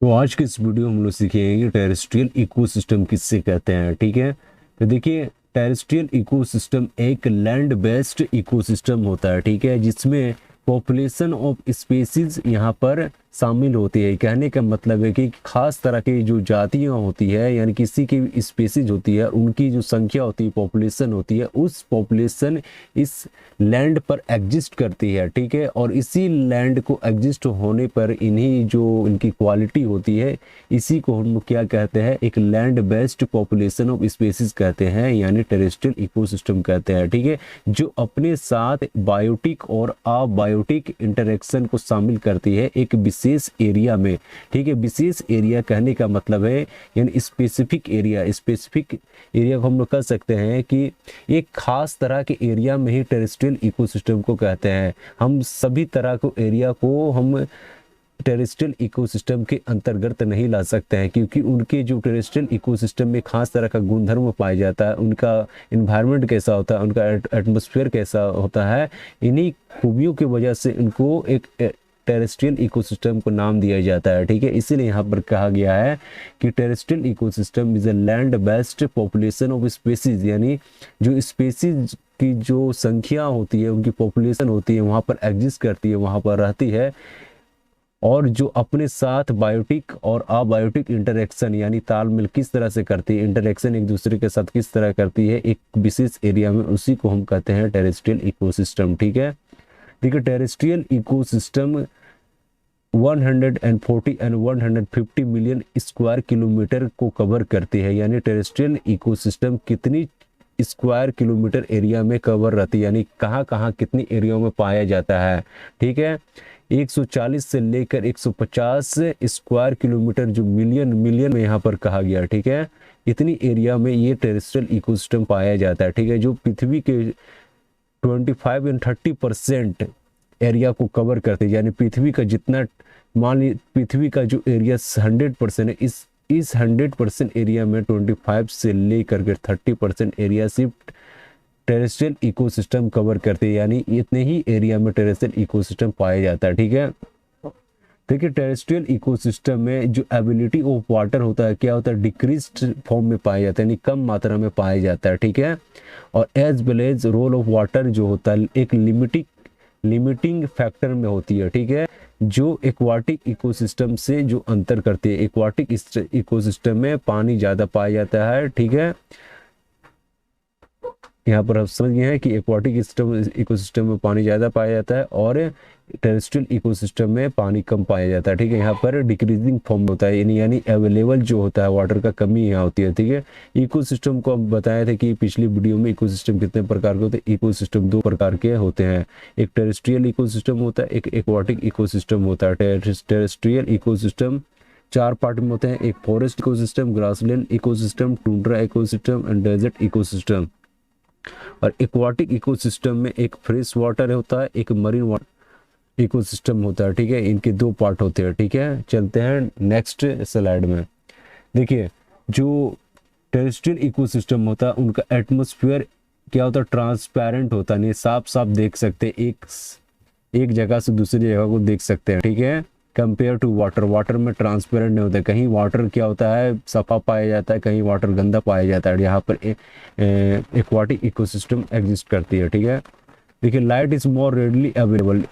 तो आज के इस वीडियो में हम लोग सीखेंगे कि टेरेस्ट्रियल इकोसिस्टम किससे कहते हैं। ठीक है, तो देखिए टेरेस्ट्रियल इकोसिस्टम एक लैंड बेस्ड इकोसिस्टम होता है। ठीक है, जिसमें पॉपुलेशन ऑफ स्पीसीज यहाँ पर शामिल होती है। कहने का मतलब है कि खास तरह की जो जातियाँ होती है यानी किसी की स्पीसीज होती है, उनकी जो संख्या होती है, पॉपुलेशन होती है, उस पॉपुलेशन इस लैंड पर एग्जिस्ट करती है। ठीक है, और इसी लैंड को एग्जिस्ट होने पर इन्हीं जो इनकी क्वालिटी होती है, इसी को हम लोग क्या कहते हैं, एक land based population of species कहते हैं, यानी टेरेस्ट्रियल इकोसिस्टम कहते हैं। ठीक है, जो अपने साथ बायोटिक और अबायोटिक इंटरेक्शन को शामिल करती है एक विशेष एरिया में। ठीक है, विशेष एरिया कहने का मतलब है यानी स्पेसिफिक एरिया। स्पेसिफिक एरिया को हम लोग कह सकते हैं कि एक खास तरह के एरिया में ही टेरेस्ट्रियल इकोसिस्टम को कहते हैं। हम सभी तरह को एरिया को हम टेरेस्ट्रियल इकोसिस्टम के अंतर्गत नहीं ला सकते हैं, क्योंकि उनके जो टेरेस्ट्रियल इकोसिस्टम में खास तरह का गुणधर्म पाया जाता है, उनका एनवायरनमेंट कैसा होता है, उनका एटमॉस्फेयर कैसा होता है, इन्हीं खूबियों की वजह से इनको एक टेरेस्ट्रियल इकोसिस्टम को नाम दिया जाता है। ठीक है, इसीलिए यहाँ पर कहा गया है कि terrestrial ecosystem is a land based population of species, यानी जो स्पीसीज की जो संख्या होती है, उनकी पॉपुलेशन होती है, वहाँ पर एग्जिस्ट करती है, वहाँ पर रहती है, और जो अपने साथ बायोटिक और अबायोटिक इंटरेक्शन यानी तालमेल किस तरह से करती है, इंटरेक्शन एक दूसरे के साथ किस तरह करती है एक विशेष एरिया में, उसी को हम कहते हैं टेरेस्ट्रियल इकोसिस्टम। ठीक है, देखिए terrestrial ecosystem 140 and 150 million square kilometre को कवर करती है। यानी टेरेस्ट्रियल इकोसिस्टम कितनी स्क्वायर किलोमीटर एरिया में कवर रहती है, यानी कहाँ कहाँ कितनी एरिया में पाया जाता है। ठीक है, 140 से लेकर 150 स्क्वायर किलोमीटर, जो मिलियन मिलियन में यहाँ पर कहा गया। ठीक है, इतनी एरिया में ये टेरेस्ट्रियल इकोसिस्टम पाया जाता है। ठीक है, जो पृथ्वी के 25 एंड 30% एरिया को कवर करते हैं, यानी पृथ्वी का जितना, मान ली पृथ्वी का जो एरिया 100% है, इस 100% एरिया में 25 से लेकर के 30% एरिया सिर्फ टेरेस्ट्रियल इकोसिस्टम कवर करते हैं, यानी इतने ही एरिया में टेरेस्ट्रियल इकोसिस्टम पाया जाता है। ठीक है, देखिए टेरेस्ट्रियल इकोसिस्टम में जो एबिलिटी ऑफ वाटर होता है, क्या होता है, डिक्रीज्ड फॉर्म में पाया जाता है, यानी कम मात्रा में पाया जाता है। ठीक है, और as well as role of water जो होता है एक लिमिटिंग फैक्टर में होती है। ठीक है, जो एक्वाटिक इकोसिस्टम से जो अंतर करती है, एक्वाटिक इकोसिस्टम में पानी ज़्यादा पाया जाता है। ठीक है, यहाँ पर आप समझ गए हैं कि एक्वाटिक इकोसिस्टम में पानी ज़्यादा पाया जाता है और टेरेस्ट्रियल इकोसिस्टम में पानी कम पाया जाता है। ठीक है, यहाँ पर डिक्रीजिंग फॉर्म होता है, यानी अवेलेबल जो होता है वाटर का कमी यहाँ होती है। ठीक है, इकोसिस्टम को हम बताए थे कि पिछली वीडियो में इकोसिस्टम कितने प्रकार के होते हैं। इकोसिस्टम 2 प्रकार के होते हैं, एक टेरेस्ट्रियल इकोसिस्टम होता है, एक एक्वाटिक इकोसिस्टम होता है। टेरेस्ट्रियल इकोसिस्टम 4 पार्ट में होते हैं, एक forest ecosystem, grassland ecosystem, tundra ecosystem and desert ecosystem. और एक्वाटिक इकोसिस्टम में एक फ्रेश वाटर होता है, एक मरीन वाटर इकोसिस्टम होता है। ठीक है, इनके 2 पार्ट होते हैं। ठीक है, चलते हैं नेक्स्ट स्लाइड में। देखिए जो टेरेस्ट्रियल इकोसिस्टम होता है, उनका एटमॉस्फेयर क्या होता है, ट्रांसपेरेंट होता है, नहीं साफ साफ देख सकते हैं, एक जगह से दूसरी जगह को देख सकते हैं। ठीक है, कंपेयर टू वाटर में ट्रांसपेरेंट नहीं होता है, कहीं वाटर क्या होता है सफा पाया जाता है, कहीं वाटर गंदा पाया जाता है। यहाँ पर एक्वाटिक इकोसिस्टम एग्जिस्ट करती है। ठीक है, देखिए light is more readily available,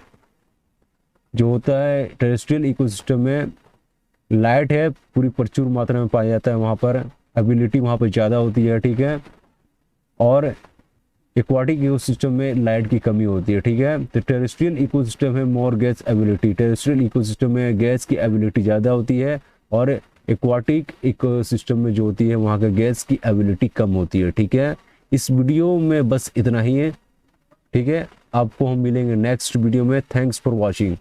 जो होता है टेरेस्ट्रियल इकोसिस्टम में लाइट है पूरी प्रचुर मात्रा में पाया जाता है, वहाँ पर एबिलिटी वहाँ पर ज़्यादा होती है। ठीक है, और एक्वाटिक इकोसिस्टम में लाइट की कमी होती है। ठीक है, तो टेरेस्ट्रियल इकोसिस्टम है मोर गैस एबिलिटी, टेरेस्ट्रियल इकोसिस्टम में गैस की एबिलिटी ज़्यादा होती है, और एक्वाटिक इकोसिस्टम में जो होती है वहाँ का गैस की एबिलिटी कम होती है। ठीक है, इस वीडियो में बस इतना ही है। ठीक है, आपको हम मिलेंगे नेक्स्ट वीडियो में। Thanks for watching.